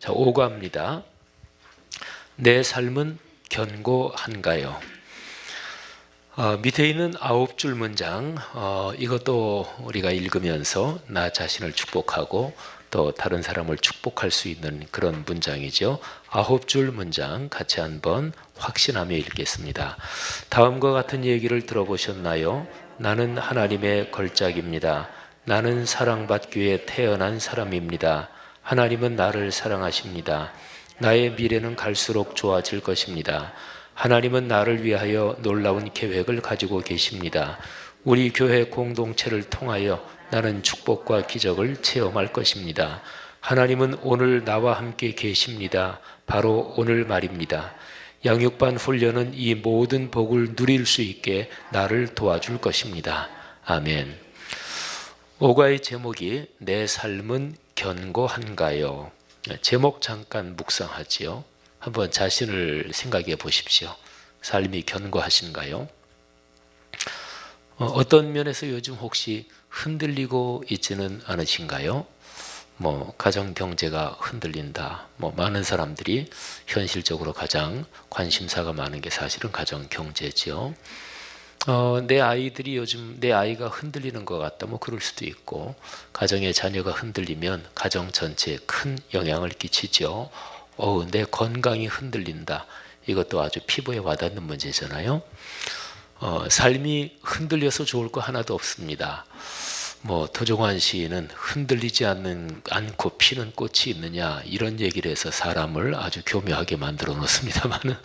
자, 5가입니다. 내 삶은 견고한가요? 밑에 있는 9줄 문장, 이것도 우리가 읽으면서 나 자신을 축복하고 또 다른 사람을 축복할 수 있는 그런 문장이죠. 9줄 문장 같이 한번 확신하며 읽겠습니다. 다음과 같은 얘기를 들어보셨나요? 나는 하나님의 걸작입니다. 나는 사랑받기 위해 태어난 사람입니다. 하나님은 나를 사랑하십니다. 나의 미래는 갈수록 좋아질 것입니다. 하나님은 나를 위하여 놀라운 계획을 가지고 계십니다. 우리 교회 공동체를 통하여 나는 축복과 기적을 체험할 것입니다. 하나님은 오늘 나와 함께 계십니다. 바로 오늘 말입니다. 양육반 훈련은 이 모든 복을 누릴 수 있게 나를 도와줄 것입니다. 아멘. 5가의 제목이 내 삶은 견고한가요? 제목 잠깐 묵상하지요. 한번 자신을 생각해 보십시오. 삶이 견고하신가요? 어떤 면에서 요즘 혹시 흔들리고 있지는 않으신가요? 가정 경제가 흔들린다. 많은 사람들이 현실적으로 가장 관심사가 많은 게 사실은 가정 경제지요. 내 아이들이 요즘 내 아이가 흔들리는 것 같다. 그럴 수도 있고, 가정의 자녀가 흔들리면 가정 전체에 큰 영향을 끼치죠. 내 건강이 흔들린다. 이것도 아주 피부에 와닿는 문제잖아요. 삶이 흔들려서 좋을 거 하나도 없습니다. 토종환 시인은 흔들리지 않고 피는 꽃이 있느냐 이런 얘기를 해서 사람을 아주 교묘하게 만들어 놓습니다만은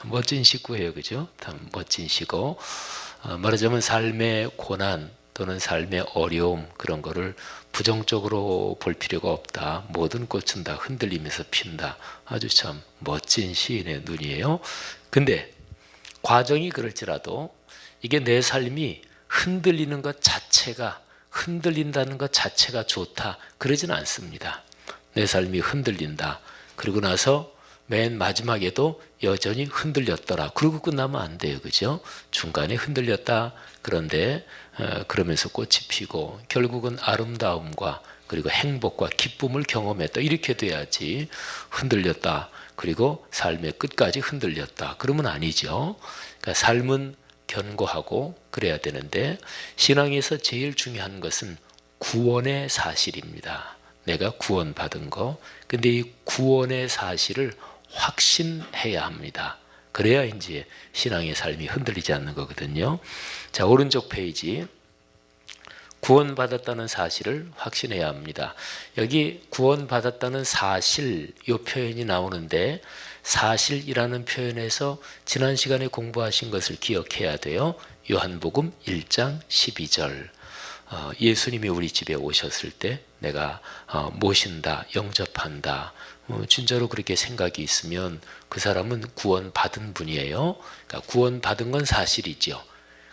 멋진 시구예요, 그죠? 참 멋진 시고, 말하자면 삶의 고난 또는 삶의 어려움 그런 거를 부정적으로 볼 필요가 없다. 모든 꽃은 다 흔들리면서 핀다. 아주 참 멋진 시인의 눈이에요. 근데 과정이 그럴지라도 이게 내 삶이 흔들리는 것 자체가, 흔들린다는 것 자체가 좋다, 그러지는 않습니다. 내 삶이 흔들린다. 그리고 나서 맨 마지막에도 여전히 흔들렸더라. 그러고 끝나면 안 돼요, 그죠? 중간에 흔들렸다. 그런데 그러면서 꽃이 피고 결국은 아름다움과 그리고 행복과 기쁨을 경험했다. 이렇게 돼야지. 흔들렸다. 그리고 삶의 끝까지 흔들렸다. 그러면 아니죠. 그러니까 삶은 견고하고 그래야 되는데, 신앙에서 제일 중요한 것은 구원의 사실입니다. 내가 구원받은 거. 근데 이 구원의 사실을 확신해야 합니다. 그래야 이제 신앙의 삶이 흔들리지 않는 거거든요. 자, 오른쪽 페이지. 구원받았다는 사실을 확신해야 합니다. 여기 구원받았다는 사실, 이 표현이 나오는데, 사실이라는 표현에서 지난 시간에 공부하신 것을 기억해야 돼요. 요한복음 1장 12절. 예수님이 우리 집에 오셨을 때 내가 모신다, 영접한다. 진짜로 그렇게 생각이 있으면 그 사람은 구원받은 분이에요. 그러니까 구원받은 건 사실이죠.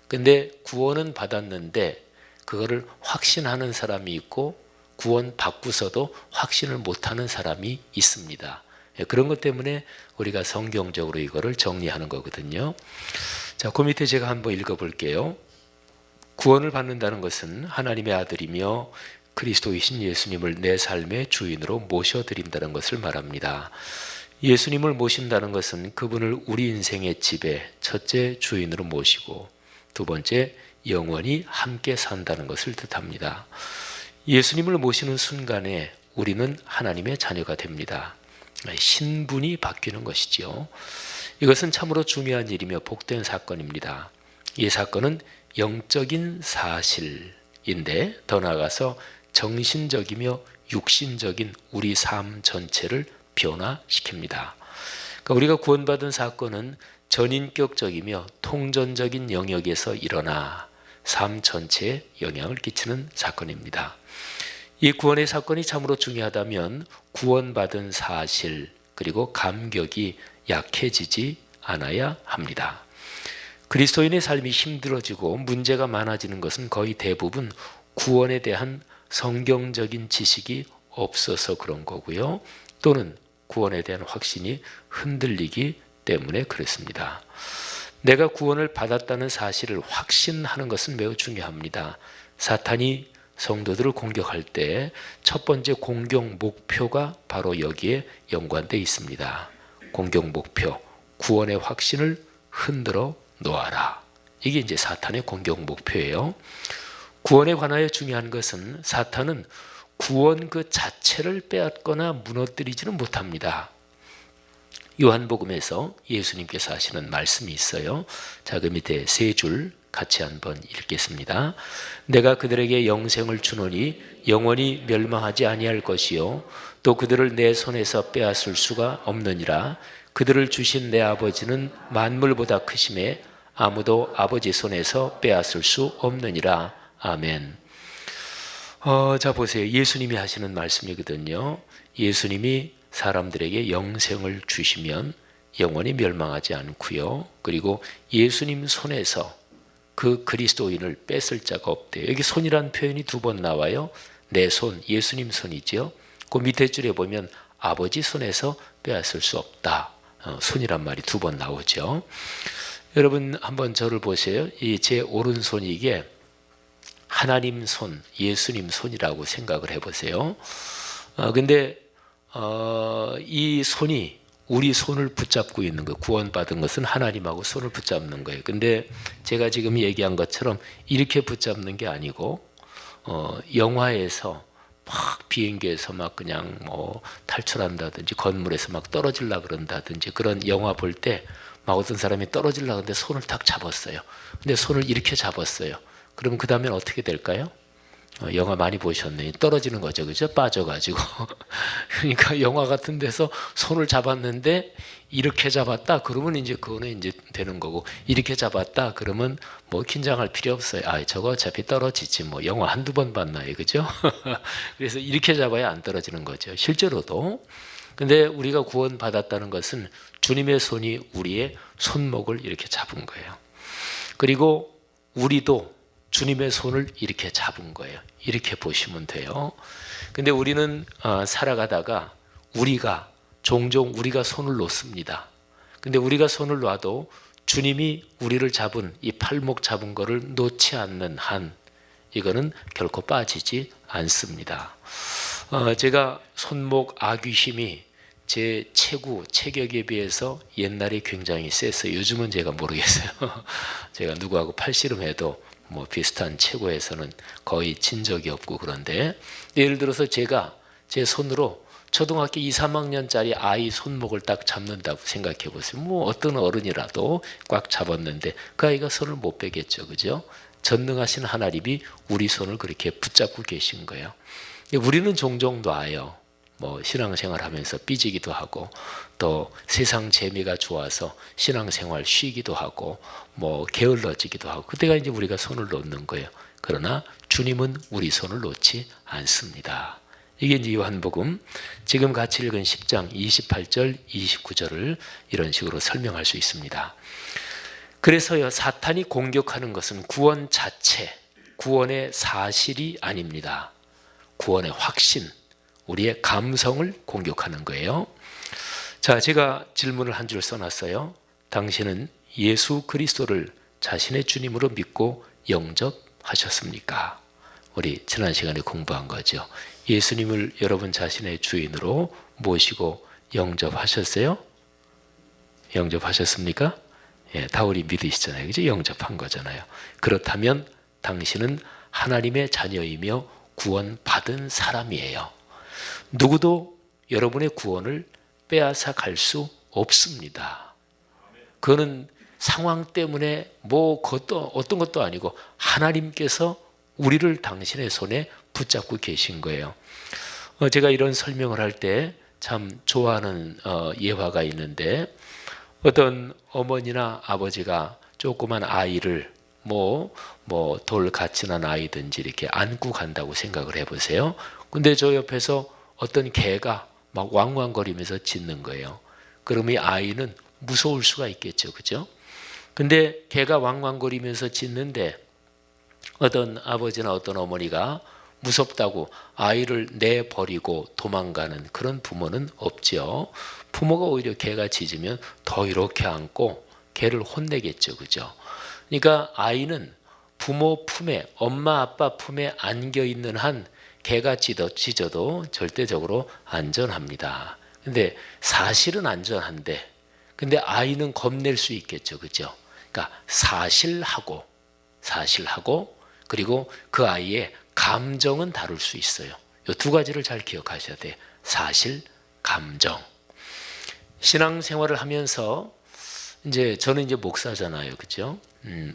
근데 구원은 받았는데 그거를 확신하는 사람이 있고 구원받고서도 확신을 못하는 사람이 있습니다. 그런 것 때문에 우리가 성경적으로 이거를 정리하는 거거든요. 자, 그 밑에 제가 한번 읽어볼게요. 구원을 받는다는 것은 하나님의 아들이며 그리스도이신 예수님을 내 삶의 주인으로 모셔드린다는 것을 말합니다. 예수님을 모신다는 것은 그분을 우리 인생의 집에 첫째 주인으로 모시고 두 번째 영원히 함께 산다는 것을 뜻합니다. 예수님을 모시는 순간에 우리는 하나님의 자녀가 됩니다. 신분이 바뀌는 것이지요. 이것은 참으로 중요한 일이며 복된 사건입니다. 이 사건은 영적인 사실인데 더 나아가서 정신적이며 육신적인 우리 삶 전체를 변화시킵니다. 그러니까 우리가 구원받은 사건은 전인격적이며 통전적인 영역에서 일어나 삶 전체에 영향을 끼치는 사건입니다. 이 구원의 사건이 참으로 중요하다면 구원받은 사실 그리고 감격이 약해지지 않아야 합니다. 그리스도인의 삶이 힘들어지고 문제가 많아지는 것은 거의 대부분 구원에 대한 성경적인 지식이 없어서 그런 거고요. 또는 구원에 대한 확신이 흔들리기 때문에 그렇습니다. 내가 구원을 받았다는 사실을 확신하는 것은 매우 중요합니다. 사탄이 성도들을 공격할 때 첫 번째 공격 목표가 바로 여기에 연관되어 있습니다. 공격 목표, 구원의 확신을 흔들어 놓아라. 이게 이제 사탄의 공격 목표예요. 구원에 관하여 중요한 것은 사탄은 구원 그 자체를 빼앗거나 무너뜨리지는 못합니다. 요한복음에서 예수님께서 하시는 말씀이 있어요. 자, 그 밑에 세 줄 같이 한번 읽겠습니다. 내가 그들에게 영생을 주노니 영원히 멸망하지 아니할 것이요 또 그들을 내 손에서 빼앗을 수가 없느니라. 그들을 주신 내 아버지는 만물보다 크심에 아무도 아버지 손에서 빼앗을 수 없느니라. 아멘. 자 보세요. 예수님이 하시는 말씀이거든요. 예수님이 사람들에게 영생을 주시면 영원히 멸망하지 않고요. 그리고 예수님 손에서 그 그리스도인을 뺏을 자가 없대요. 여기 손이란 표현이 두 번 나와요. 내 손, 예수님 손이죠. 그 밑에 줄에 보면 아버지 손에서 빼앗을 수 없다. 손이란 말이 두 번 나오죠. 여러분 한번 저를 보세요. 이 제 오른손이 이게 하나님 손, 예수님 손이라고 생각을 해보세요. 근데 이 손이 우리 손을 붙잡고 있는 거, 구원받은 것은 하나님하고 손을 붙잡는 거예요. 근데 제가 지금 얘기한 것처럼 이렇게 붙잡는 게 아니고 영화에서 막 비행기에서 막 그냥 뭐 탈출한다든지 건물에서 막 떨어질라 그런다든지 그런 영화 볼 때 막 어떤 사람이 떨어질라 그러는데 손을 딱 잡았어요. 근데 손을 이렇게 잡았어요. 그러면 그 다음엔 어떻게 될까요? 영화 많이 보셨네. 떨어지는 거죠. 그죠? 빠져가지고. 그러니까 영화 같은 데서 손을 잡았는데 이렇게 잡았다. 그러면 이제 그거는 이제 되는 거고 이렇게 잡았다. 그러면 뭐 긴장할 필요 없어요. 아, 저거 어차피 떨어지지. 뭐 영화 한두 번 봤나요? 그죠? 그래서 이렇게 잡아야 안 떨어지는 거죠. 실제로도. 근데 우리가 구원받았다는 것은 주님의 손이 우리의 손목을 이렇게 잡은 거예요. 그리고 우리도 주님의 손을 이렇게 잡은 거예요. 이렇게 보시면 돼요. 근데 우리는 살아가다가 종종 우리가 손을 놓습니다. 근데 우리가 손을 놔도 주님이 우리를 잡은 이 팔목 잡은 거를 놓지 않는 한 이거는 결코 빠지지 않습니다. 제가 손목 아귀심이 제 체격에 비해서 옛날에 굉장히 셌어요. 요즘은 제가 모르겠어요. 제가 누구하고 팔씨름해도 뭐 비슷한 체구에서는 거의 진 적이 없고 그런데 예를 들어서 제가 제 손으로 초등학교 2, 3학년짜리 아이 손목을 딱 잡는다고 생각해 보세요. 뭐 어떤 어른이라도 꽉 잡았는데 그 아이가 손을 못 빼겠죠. 그죠? 전능하신 하나님이 우리 손을 그렇게 붙잡고 계신 거예요. 우리는 종종 놔요. 뭐 신앙생활 하면서 삐지기도 하고 또 세상 재미가 좋아서 신앙생활 쉬기도 하고 뭐 게을러지기도 하고 그때가 이제 우리가 손을 놓는 거예요. 그러나 주님은 우리 손을 놓지 않습니다. 이게 이제 요한복음 지금 같이 읽은 10장 28절 29절을 이런 식으로 설명할 수 있습니다. 그래서요 사탄이 공격하는 것은 구원 자체, 구원의 사실이 아닙니다. 구원의 확신, 우리의 감성을 공격하는 거예요. 자, 제가 질문을 한 줄 써놨어요. 당신은 예수 그리스도를 자신의 주님으로 믿고 영접하셨습니까? 우리 지난 시간에 공부한 거죠. 예수님을 여러분 자신의 주인으로 모시고 영접하셨어요? 영접하셨습니까? 예, 다 우리 믿으시잖아요. 그죠? 영접한 거잖아요. 그렇다면 당신은 하나님의 자녀이며 구원받은 사람이에요. 누구도 여러분의 구원을 빼앗아 갈 수 없습니다. 그거는 상황 때문에 뭐 어떤 것도 아니고 하나님께서 우리를 당신의 손에 붙잡고 계신 거예요. 제가 이런 설명을 할 때 참 좋아하는 예화가 있는데 어떤 어머니나 아버지가 조그만 아이를 돌같이 난 아이든지 이렇게 안고 간다고 생각을 해보세요. 근데 저 옆에서 어떤 개가 막 왕왕거리면서 짖는 거예요. 그럼 이 아이는 무서울 수가 있겠죠. 그죠? 근데 개가 왕왕거리면서 짖는데 어떤 아버지나 어떤 어머니가 무섭다고 아이를 내버리고 도망가는 그런 부모는 없죠. 부모가 오히려 개가 짖으면 더 이렇게 안고 개를 혼내겠죠. 그죠? 그러니까 아이는 부모 품에, 엄마 아빠 품에 안겨 있는 한 개가 짖어도 절대적으로 안전합니다. 근데 사실은 안전한데, 근데 아이는 겁낼 수 있겠죠, 그죠? 그러니까 사실하고 그리고 그 아이의 감정은 다룰 수 있어요. 이 두 가지를 잘 기억하셔야 돼요. 사실, 감정. 신앙생활을 하면서 저는 이제 목사잖아요, 그죠?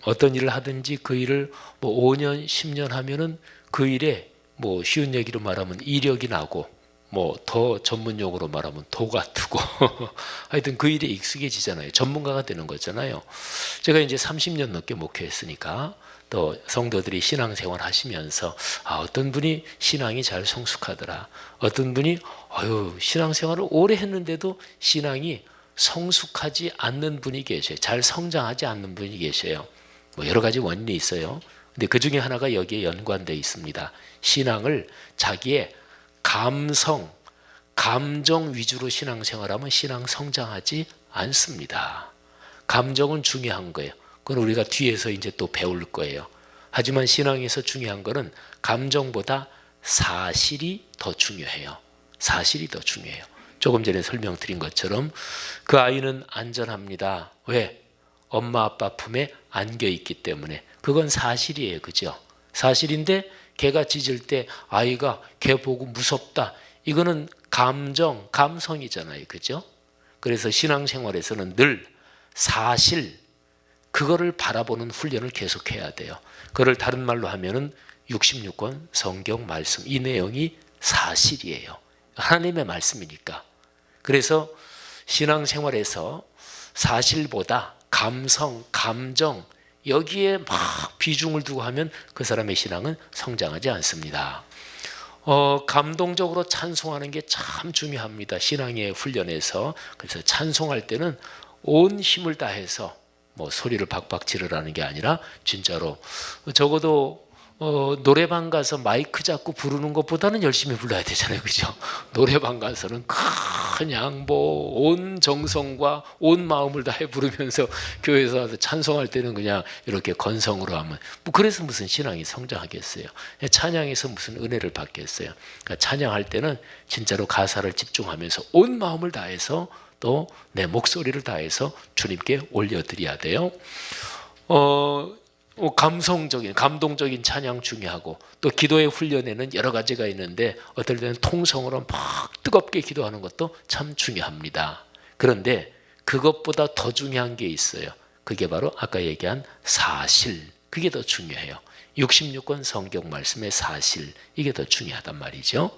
어떤 일을 하든지 그 일을 뭐 5년, 10년 하면은 그 일에 뭐 쉬운 얘기로 말하면 이력이 나고, 뭐 더 전문용어로 말하면 도가 트고 하여튼 그 일에 익숙해지잖아요. 전문가가 되는 거잖아요. 제가 이제 30년 넘게 목회했으니까 또 성도들이 신앙생활 하시면서 어떤 분이 신앙이 잘 성숙하더라. 어떤 분이 신앙생활을 오래 했는데도 신앙이 성숙하지 않는 분이 계셔요. 잘 성장하지 않는 분이 계셔요. 뭐 여러 가지 원인이 있어요. 근데 그 중에 하나가 여기에 연관되어 있습니다. 신앙을 자기의 감정 위주로 신앙생활하면 신앙 성장하지 않습니다. 감정은 중요한 거예요. 그건 우리가 뒤에서 이제 또 배울 거예요. 하지만 신앙에서 중요한 거는 감정보다 사실이 더 중요해요. 사실이 더 중요해요. 조금 전에 설명드린 것처럼 그 아이는 안전합니다. 왜? 엄마 아빠 품에 안겨 있기 때문에. 그건 사실이에요. 그죠? 사실인데 개가 짖을 때 아이가 개 보고 무섭다. 이거는 감성이잖아요. 그죠? 그래서 신앙생활에서는 늘 사실, 그거를 바라보는 훈련을 계속해야 돼요. 그걸 다른 말로 하면은 66권 성경 말씀, 이 내용이 사실이에요. 하나님의 말씀이니까. 그래서 신앙생활에서 사실보다 감성, 감정, 여기에 막 비중을 두고 하면 그 사람의 신앙은 성장하지 않습니다. 감동적으로 찬송하는 게 참 중요합니다. 신앙의 훈련에서. 그래서 찬송할 때는 온 힘을 다해서 뭐 소리를 박박 지르라는 게 아니라 진짜로 적어도 노래방 가서 마이크 잡고 부르는 것보다는 열심히 불러야 되잖아요. 그죠? 노래방 가서는 그냥 뭐 온 정성과 온 마음을 다해 부르면서 교회에서 와서 찬송할 때는 그냥 이렇게 건성으로 하면 뭐 그래서 무슨 신앙이 성장하겠어요. 찬양에서 무슨 은혜를 받겠어요. 그러니까 찬양할 때는 진짜로 가사를 집중하면서 온 마음을 다해서 또 내 목소리를 다해서 주님께 올려드려야 돼요. 감동적인 찬양 중요하고, 또 기도의 훈련에는 여러 가지가 있는데 어떨 때는 통성으로 막 뜨겁게 기도하는 것도 참 중요합니다. 그런데 그것보다 더 중요한 게 있어요. 그게 바로 아까 얘기한 사실, 그게 더 중요해요. 66권 성경 말씀의 사실, 이게 더 중요하단 말이죠.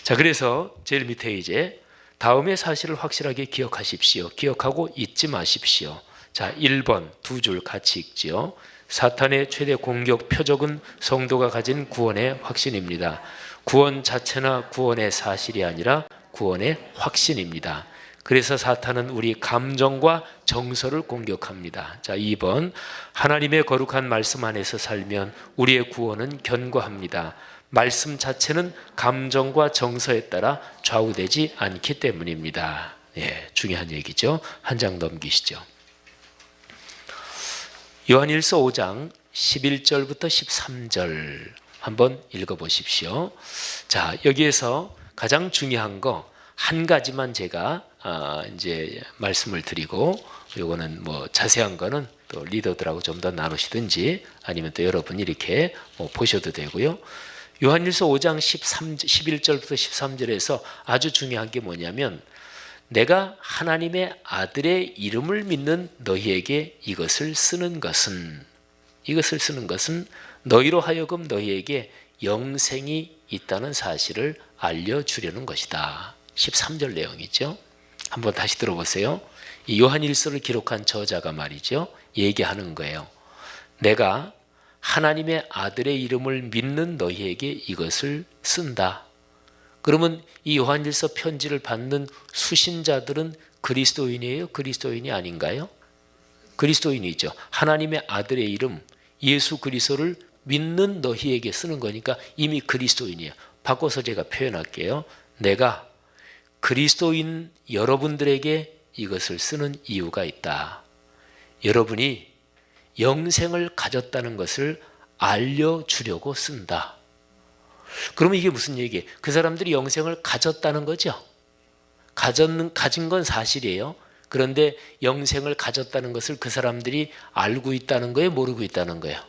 자, 그래서 제일 밑에 이제 다음의 사실을 확실하게 기억하십시오. 기억하고 잊지 마십시오. 자, 1번 두 줄 같이 읽지요. 사탄의 최대 공격 표적은 성도가 가진 구원의 확신입니다. 구원 자체나 구원의 사실이 아니라 구원의 확신입니다. 그래서 사탄은 우리 감정과 정서를 공격합니다. 자, 2번 하나님의 거룩한 말씀 안에서 살면 우리의 구원은 견고합니다. 말씀 자체는 감정과 정서에 따라 좌우되지 않기 때문입니다. 중요한 얘기죠. 한 장 넘기시죠. 요한일서 5장 11절부터 13절 한번 읽어보십시오. 자, 여기에서 가장 중요한 거 한 가지만 제가 이제 말씀을 드리고, 요거는 뭐 자세한 거는 또 리더들하고 좀 더 나누시든지 아니면 또 여러분이 이렇게 보셔도 되고요. 요한일서 5장 11절부터 13절에서 아주 중요한 게 뭐냐면, 내가 하나님의 아들의 이름을 믿는 너희에게 이것을 쓰는 것은 너희로 하여금 너희에게 영생이 있다는 사실을 알려주려는 것이다. 13절 내용이죠. 한번 다시 들어보세요. 이 요한일서를 기록한 저자가 말이죠, 얘기하는 거예요. 내가 하나님의 아들의 이름을 믿는 너희에게 이것을 쓴다. 그러면 이 요한일서 편지를 받는 수신자들은 그리스도인이에요? 그리스도인이 아닌가요? 그리스도인이죠. 하나님의 아들의 이름 예수 그리스도를 믿는 너희에게 쓰는 거니까 이미 그리스도인이에요. 바꿔서 제가 표현할게요. 내가 그리스도인 여러분들에게 이것을 쓰는 이유가 있다. 여러분이 영생을 가졌다는 것을 알려주려고 쓴다. 그러면 이게 무슨 얘기예요? 그 사람들이 영생을 가졌다는 거죠. 가진 건 사실이에요. 그런데 영생을 가졌다는 것을 그 사람들이 알고 있다는 거예요? 모르고 있다는 거예요?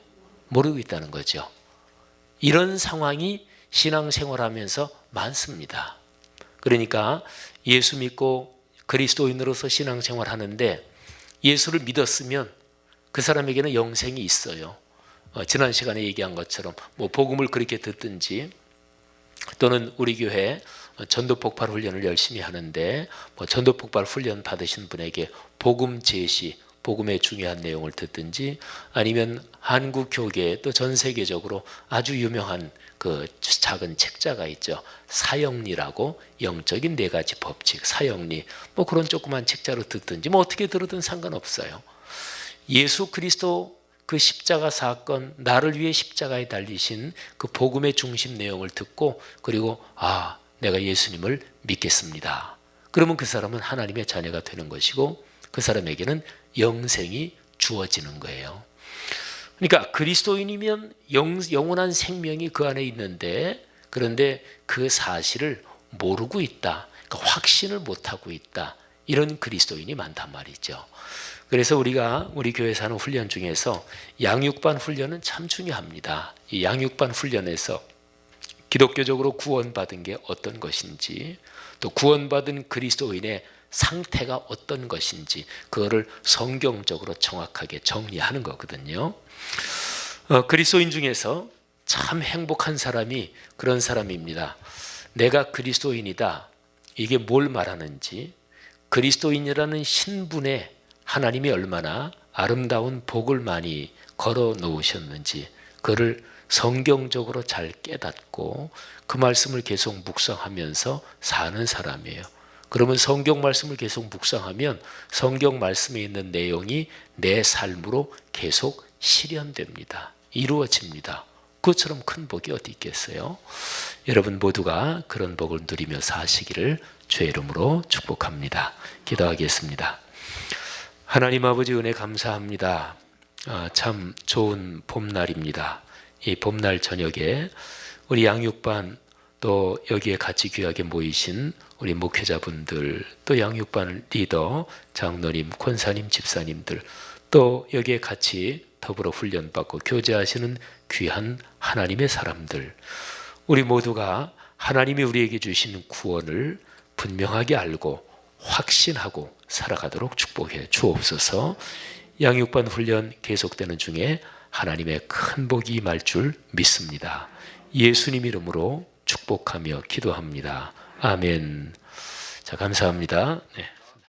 모르고 있다는 거죠. 이런 상황이 신앙생활하면서 많습니다. 그러니까 예수 믿고 그리스도인으로서 신앙생활하는데 예수를 믿었으면 그 사람에게는 영생이 있어요. 지난 시간에 얘기한 것처럼 뭐 복음을 그렇게 듣든지 또는 우리 교회 전도폭발 훈련을 열심히 하는데 뭐 전도폭발 훈련 받으신 분에게 복음 제시, 복음의 중요한 내용을 듣든지 아니면 한국 교계 또 전 세계적으로 아주 유명한 그 작은 책자가 있죠. 사형리라고 영적인 4가지 법칙, 사형리 뭐 그런 조그만 책자로 듣든지 뭐 어떻게 들어든 상관없어요. 예수 그리스도 그 십자가 사건, 나를 위해 십자가에 달리신 그 복음의 중심 내용을 듣고 그리고 내가 예수님을 믿겠습니다. 그러면 그 사람은 하나님의 자녀가 되는 것이고 그 사람에게는 영생이 주어지는 거예요. 그러니까 그리스도인이면 영원한 생명이 그 안에 있는데 그런데 그 사실을 모르고 있다. 그러니까 확신을 못하고 있다. 이런 그리스도인이 많단 말이죠. 그래서 우리가 우리 교회에서 하는 훈련 중에서 양육반 훈련은 참 중요합니다. 이 양육반 훈련에서 기독교적으로 구원받은 게 어떤 것인지 또 구원받은 그리스도인의 상태가 어떤 것인지 그거를 성경적으로 정확하게 정리하는 거거든요. 그리스도인 중에서 참 행복한 사람이 그런 사람입니다. 내가 그리스도인이다. 이게 뭘 말하는지 그리스도인이라는 신분에 하나님이 얼마나 아름다운 복을 많이 걸어 놓으셨는지 그를 성경적으로 잘 깨닫고 그 말씀을 계속 묵상하면서 사는 사람이에요. 그러면 성경 말씀을 계속 묵상하면 성경 말씀에 있는 내용이 내 삶으로 계속 실현됩니다. 이루어집니다. 그것처럼 큰 복이 어디 있겠어요? 여러분 모두가 그런 복을 누리며 사시기를 주의 이름으로 축복합니다. 기도하겠습니다. 하나님 아버지 은혜 감사합니다. 참 좋은 봄날입니다. 이 봄날 저녁에 우리 양육반 또 여기에 같이 귀하게 모이신 우리 목회자분들 또 양육반 리더 장로님 권사님 집사님들 또 여기에 같이 더불어 훈련받고 교제하시는 귀한 하나님의 사람들 우리 모두가 하나님이 우리에게 주시는 구원을 분명하게 알고 확신하고 살아가도록 축복해 주옵소서. 양육반 훈련 계속되는 중에 하나님의 큰 복이 임할 줄 믿습니다. 예수님 이름으로 축복하며 기도합니다. 아멘. 자, 감사합니다. 네.